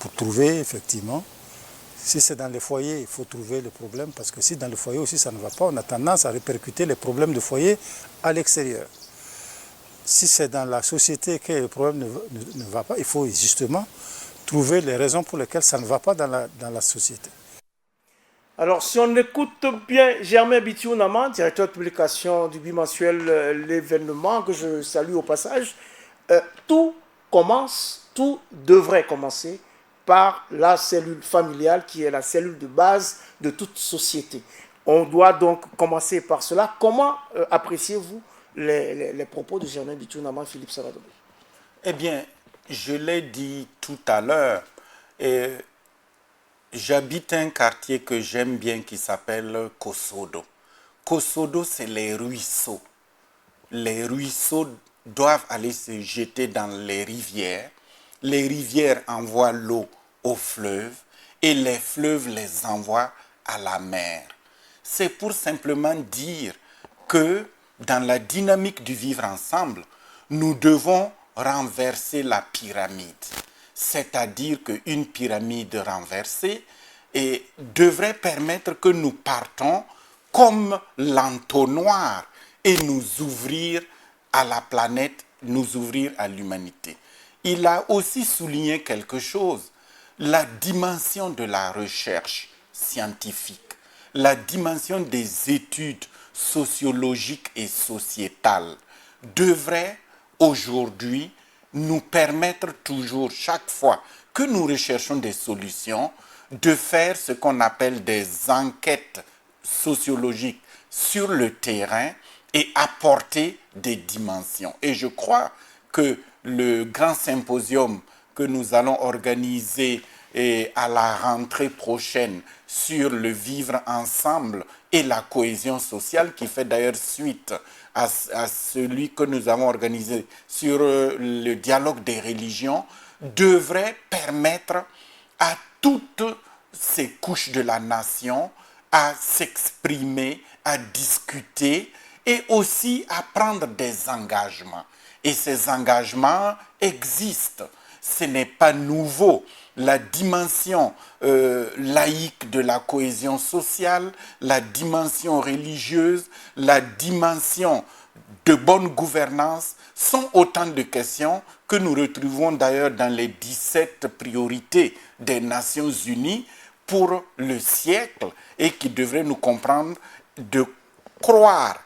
pour trouver effectivement, si c'est dans les foyers, il faut trouver le problème, parce que si dans le foyer aussi ça ne va pas, on a tendance à répercuter les problèmes de foyer à l'extérieur. Si c'est dans la société que le problème ne va pas, il faut justement trouver les raisons pour lesquelles ça ne va pas dans la société. Alors, si on écoute bien Germain Bitiu-Nama, directeur de publication du bimensuel L'événement, que je salue au passage, tout devrait commencer par la cellule familiale qui est la cellule de base de toute société. On doit donc commencer par cela. Comment appréciez-vous les propos de Germain Bitiu-Nama, Philippe Savadogo? Eh bien, je l'ai dit tout à l'heure, j'habite un quartier que j'aime bien qui s'appelle Kosodo. Kosodo, c'est les ruisseaux. Les ruisseaux doivent aller se jeter dans les rivières. Les rivières envoient l'eau aux fleuves et les fleuves les envoient à la mer. C'est pour simplement dire que dans la dynamique du vivre ensemble, nous devons renverser la pyramide. C'est-à-dire qu'une pyramide renversée devrait permettre que nous partons comme l'entonnoir et nous ouvrir à la planète, nous ouvrir à l'humanité. Il a aussi souligné quelque chose, la dimension de la recherche scientifique, la dimension des études sociologiques et sociétales devrait aujourd'hui nous permettre toujours, chaque fois que nous recherchons des solutions, de faire ce qu'on appelle des enquêtes sociologiques sur le terrain et apporter des dimensions. Et je crois que le grand symposium que nous allons organiser à la rentrée prochaine sur le vivre ensemble et la cohésion sociale, qui fait d'ailleurs suite à celui que nous avons organisé sur le dialogue des religions, devrait permettre à toutes ces couches de la nation à s'exprimer, à discuter et aussi à prendre des engagements. Et ces engagements existent. Ce n'est pas nouveau. La dimension laïque de la cohésion sociale, la dimension religieuse, la dimension de bonne gouvernance sont autant de questions que nous retrouvons d'ailleurs dans les 17 priorités des Nations Unies pour le siècle et qui devraient nous comprendre de croire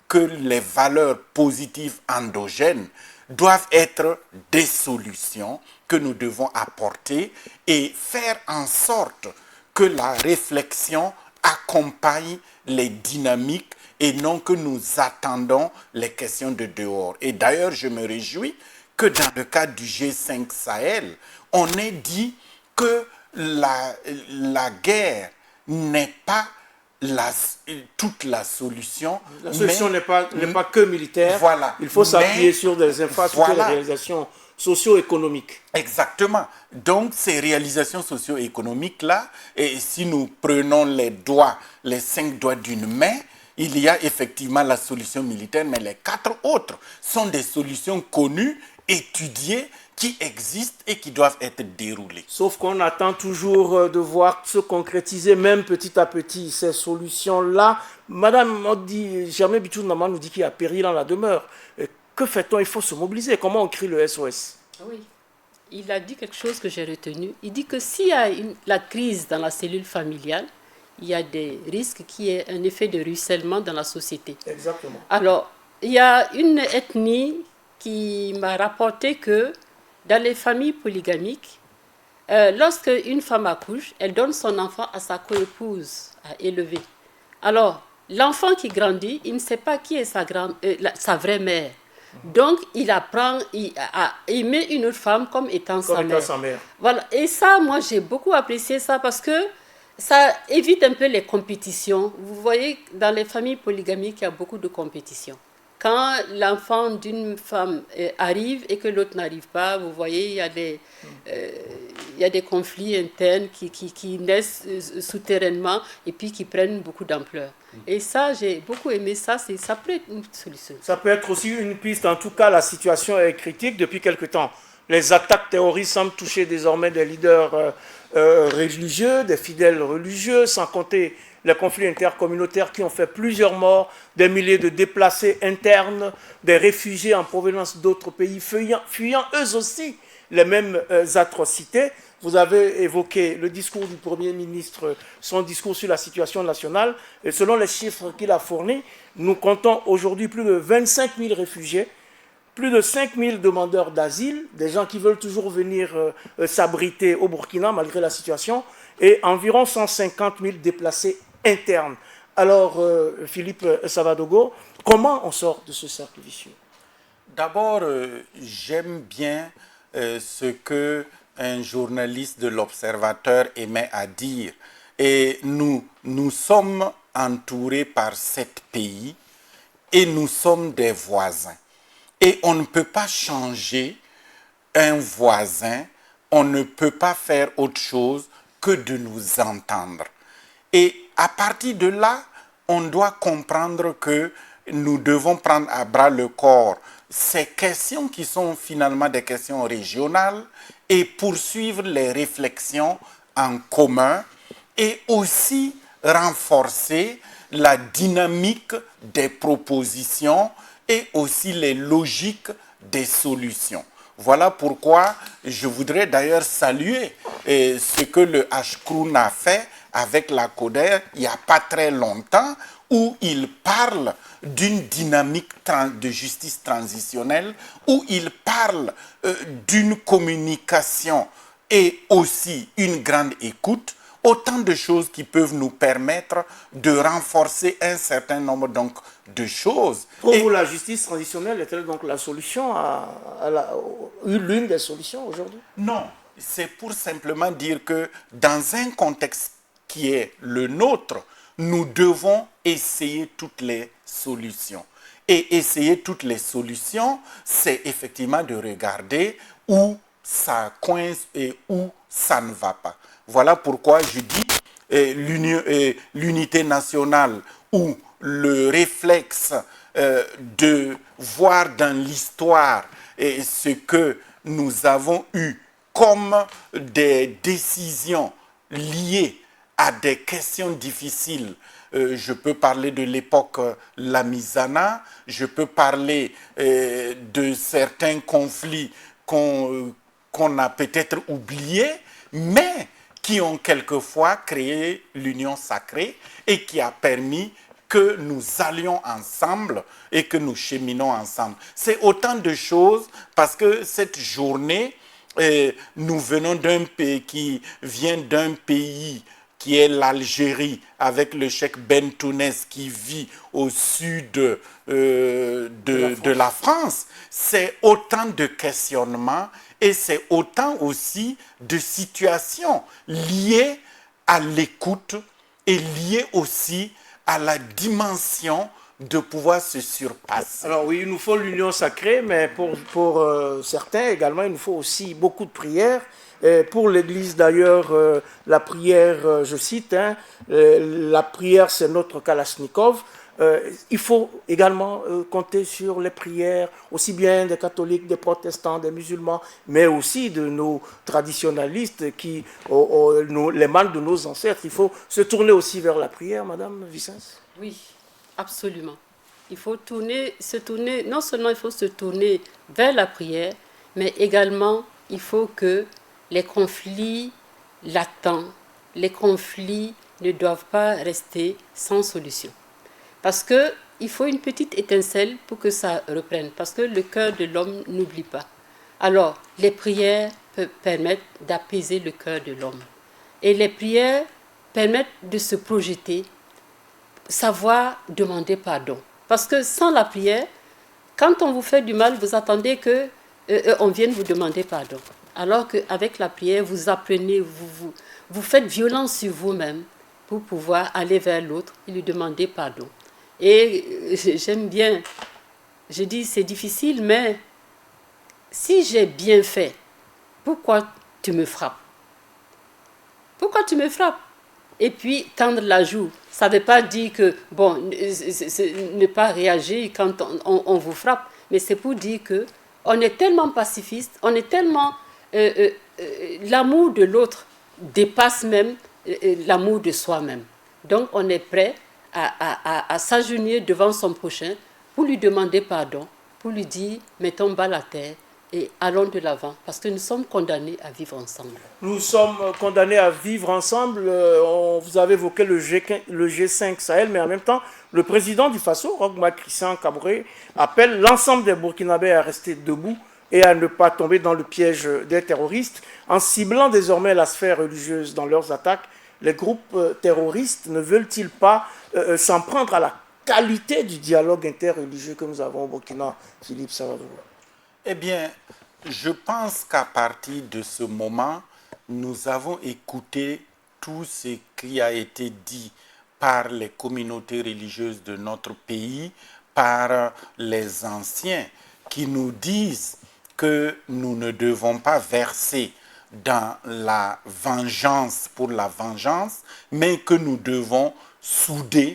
que les valeurs positives endogènes doivent être des solutions que nous devons apporter et faire en sorte que la réflexion accompagne les dynamiques et non que nous attendons les questions de dehors. Et d'ailleurs, je me réjouis que dans le cadre du G5 Sahel, on ait dit que la guerre n'est pas toute la solution. La solution n'est pas que militaire. Voilà. Il faut s'appuyer sur des infrastructures et réalisations socio-économiques. Exactement. Donc, ces réalisations socio-économiques-là, et si nous prenons les 5 doigts d'une main, il y a effectivement la solution militaire, mais les 4 autres sont des solutions connues, étudiées, qui existent et qui doivent être déroulées. Sauf qu'on attend toujours de voir se concrétiser, même petit à petit, ces solutions-là. Madame Germain Bitiu-Nama nous dit qu'il y a péril dans la demeure. Que fait-on? Il faut se mobiliser. Comment on crie le SOS? Oui, il a dit quelque chose que j'ai retenu. Il dit que s'il y a la crise dans la cellule familiale, il y a des risques qu'il y ait un effet de ruissellement dans la société. Exactement. Alors, il y a une ethnie qui m'a rapporté que dans les familles polygamiques, lorsque une femme accouche, elle donne son enfant à sa coépouse à élever. Alors, l'enfant qui grandit, il ne sait pas qui est sa vraie mère. Donc, il apprend à aimer une autre femme comme étant sa mère. sa mère. Voilà. Et ça, moi, j'ai beaucoup apprécié ça parce que ça évite un peu les compétitions. Vous voyez, dans les familles polygamiques, il y a beaucoup de compétitions. Quand l'enfant d'une femme arrive et que l'autre n'arrive pas, vous voyez, il y a des conflits internes qui naissent souterrainement et puis qui prennent beaucoup d'ampleur. Et ça, j'ai beaucoup aimé ça. Ça peut être une solution. Ça peut être aussi une piste. En tout cas, la situation est critique depuis quelque temps. Les attaques terroristes semblent toucher désormais des leaders religieux, des fidèles religieux, sans compter les conflits intercommunautaires qui ont fait plusieurs morts, des milliers de déplacés internes, des réfugiés en provenance d'autres pays, fuyant eux aussi les mêmes atrocités. Vous avez évoqué le discours du Premier ministre, son discours sur la situation nationale. Et selon les chiffres qu'il a fournis, nous comptons aujourd'hui plus de 25 000 réfugiés, plus de 5 000 demandeurs d'asile, des gens qui veulent toujours venir s'abriter au Burkina malgré la situation, et environ 150 000 déplacés internes. Alors, Philippe Savadogo, comment on sort de ce cercle vicieux? D'abord, j'aime bien ce que un journaliste de l'Observateur aimait à dire. Et nous sommes entourés par 7 pays et nous sommes des voisins. Et on ne peut pas changer un voisin, on ne peut pas faire autre chose que de nous entendre. Et à partir de là, on doit comprendre que nous devons prendre à bras le corps ces questions qui sont finalement des questions régionales et poursuivre les réflexions en commun et aussi renforcer la dynamique des propositions et aussi les logiques des solutions. Voilà pourquoi je voudrais d'ailleurs saluer ce que le HCRUN a fait avec la CODER il n'y a pas très longtemps, où il parle d'une dynamique de justice transitionnelle, où il parle d'une communication et aussi une grande écoute, autant de choses qui peuvent nous permettre de renforcer un certain nombre donc, de choses. Pour vous, la justice transitionnelle est-elle donc la solution, l'une des solutions aujourd'hui? Non, c'est pour simplement dire que dans un contexte qui est le nôtre, nous devons essayer toutes les solutions. Et essayer toutes les solutions, c'est effectivement de regarder où ça coince et où ça ne va pas. Voilà pourquoi je dis l'unité nationale ou le réflexe de voir dans l'histoire ce que nous avons eu comme des décisions liées à des questions difficiles. Je peux parler de l'époque Lamizana, je peux parler de certains conflits qu'on a peut-être oubliés, mais qui ont quelquefois créé l'union sacrée et qui a permis que nous allions ensemble et que nous cheminons ensemble. C'est autant de choses parce que cette journée, nous venons d'un pays qui vient d'un pays qui est l'Algérie, avec le cheikh Bentounès qui vit au sud de la France. C'est autant de questionnements et c'est autant aussi de situations liées à l'écoute et liées aussi à la dimension de pouvoir se surpasser. Alors oui, il nous faut l'union sacrée, mais pour certains également, il nous faut aussi beaucoup de prières. Et pour l'Église d'ailleurs, la prière, je cite, la prière c'est notre Kalachnikov. Il faut également compter sur les prières, aussi bien des catholiques, des protestants, des musulmans, mais aussi de nos traditionalistes, les mâles de nos ancêtres. Il faut se tourner aussi vers la prière, Madame Vicence. Oui, absolument. Il faut non seulement il faut se tourner vers la prière, mais également il faut que les conflits latents, les conflits ne doivent pas rester sans solution. Parce qu'il faut une petite étincelle pour que ça reprenne. Parce que le cœur de l'homme n'oublie pas. Alors, les prières peuvent permettre d'apaiser le cœur de l'homme. Et les prières permettent de se projeter, savoir demander pardon. Parce que sans la prière, quand on vous fait du mal, vous attendez que on vienne vous demander pardon. Alors qu'avec la prière, vous apprenez, vous faites violence sur vous-même pour pouvoir aller vers l'autre et lui demander pardon. Et j'aime bien, je dis c'est difficile, mais si j'ai bien fait, pourquoi tu me frappes? Pourquoi tu me frappes? Et puis tendre la joue. Ça ne veut pas dire que, bon, ne pas réagir quand on vous frappe, mais c'est pour dire qu'on est tellement pacifiste, on est tellement... l'amour de l'autre dépasse même l'amour de soi-même. Donc on est prêt à s'agenouiller devant son prochain pour lui demander pardon, pour lui dire mettons bas la terre et allons de l'avant parce que nous sommes condamnés à vivre ensemble. Nous sommes condamnés à vivre ensemble. Vous avez évoqué le G5 Sahel, mais en même temps, le président du Faso, Roch Christian Kaboré, appelle l'ensemble des Burkinabés à rester debout et à ne pas tomber dans le piège des terroristes. En ciblant désormais la sphère religieuse dans leurs attaques, les groupes terroristes ne veulent-ils pas s'en prendre à la qualité du dialogue interreligieux que nous avons au Burkina, Philippe Savadogo? Eh bien, je pense qu'à partir de ce moment, nous avons écouté tout ce qui a été dit par les communautés religieuses de notre pays, par les anciens qui nous disent que nous ne devons pas verser dans la vengeance pour la vengeance, mais que nous devons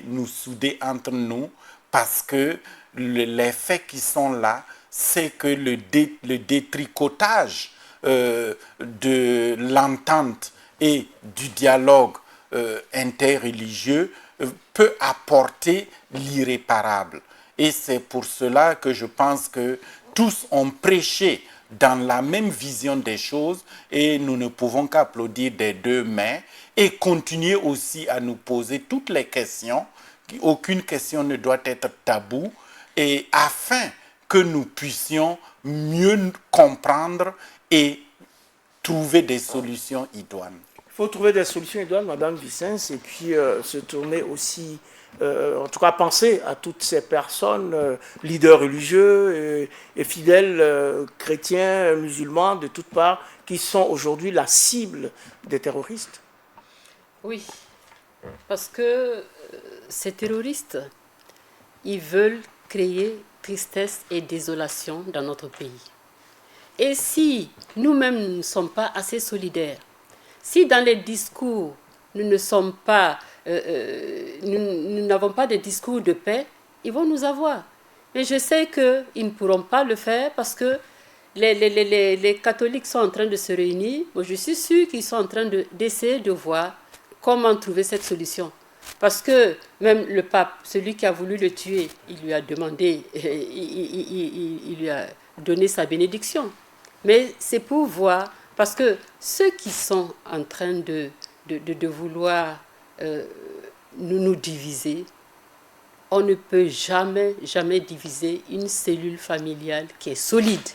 nous souder entre nous parce que les faits qui sont là, c'est que le détricotage de l'entente et du dialogue interreligieux peut apporter l'irréparable. Et c'est pour cela que je pense que tous ont prêché dans la même vision des choses et nous ne pouvons qu'applaudir des deux mains et continuer aussi à nous poser toutes les questions. Aucune question ne doit être taboue et afin que nous puissions mieux comprendre et trouver des solutions idoines. Il faut trouver des solutions idoines, Madame Vicens, et puis se tourner aussi, en tout cas penser à toutes ces personnes, leaders religieux et fidèles chrétiens, musulmans, de toutes parts, qui sont aujourd'hui la cible des terroristes. Oui, parce que ces terroristes, ils veulent créer tristesse et désolation dans notre pays. Et si nous-mêmes ne sommes pas assez solidaires, si dans les discours nous ne sommes pas, nous n'avons pas de discours de paix, ils vont nous avoir. Mais je sais qu'ils ne pourront pas le faire parce que les catholiques sont en train de se réunir. Moi, je suis sûre qu'ils sont en train d'essayer de voir comment trouver cette solution. Parce que même le pape, celui qui a voulu le tuer, il lui a demandé, il lui a donné sa bénédiction. Mais c'est pour voir, parce que ceux qui sont en train de vouloir nous diviser, on ne peut jamais diviser une cellule familiale qui est solide.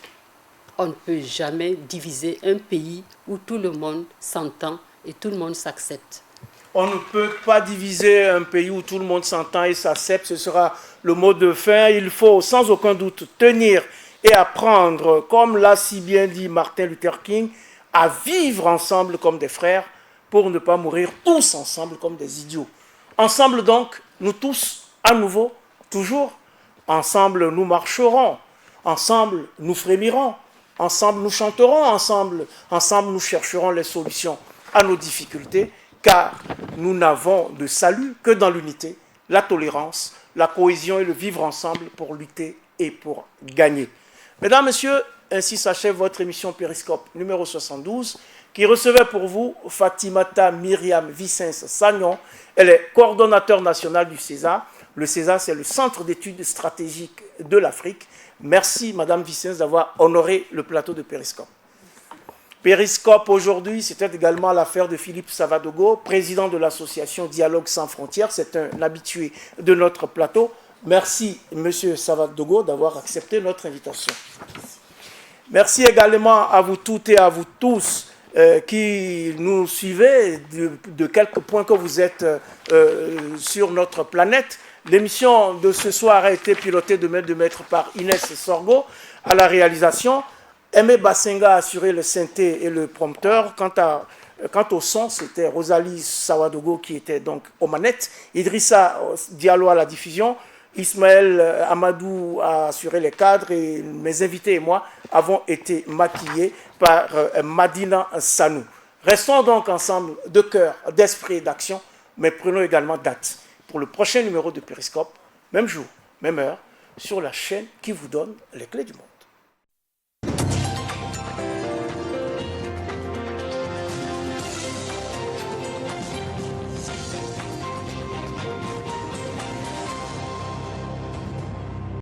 On ne peut jamais diviser un pays où tout le monde s'entend et tout le monde s'accepte. On ne peut pas diviser un pays où tout le monde s'entend et s'accepte. Ce sera le mot de fin. Il faut sans aucun doute tenir et apprendre, comme l'a si bien dit Martin Luther King, à vivre ensemble comme des frères pour ne pas mourir tous ensemble comme des idiots. Ensemble donc, nous tous, à nouveau, toujours, ensemble nous marcherons, ensemble nous frémirons, ensemble nous chanterons, ensemble nous chercherons les solutions à nos difficultés, car nous n'avons de salut que dans l'unité, la tolérance, la cohésion et le vivre ensemble pour lutter et pour gagner. Mesdames, Messieurs, ainsi s'achève votre émission Périscope numéro 72, qui recevait pour vous Fatimata Myriam Vicens Sagnon. Elle est coordonnateur national du CESA. Le CESA, c'est le Centre d'études stratégiques de l'Afrique. Merci, Madame Vicens, d'avoir honoré le plateau de Périscope. Périscope aujourd'hui, c'était également l'affaire de Philippe Savadogo, président de l'association Dialogue sans frontières. C'est un habitué de notre plateau. Merci, Monsieur Savadogo, d'avoir accepté notre invitation. Merci également à vous toutes et à vous tous qui nous suivez de quelques points que vous êtes sur notre planète. L'émission de ce soir a été pilotée de main de maître par Inès Sorgo à la réalisation. Aimé Bassenga a assuré le synthé et le prompteur. Quant au son, c'était Rosalie Sawadogo qui était donc aux manettes, Idrissa Diallo à la diffusion, Ismaël Amadou a assuré les cadres et mes invités et moi avons été maquillés par Madina Sanou. Restons donc ensemble de cœur, d'esprit et d'action, mais prenons également date pour le prochain numéro de Périscope, même jour, même heure, sur la chaîne qui vous donne les clés du monde.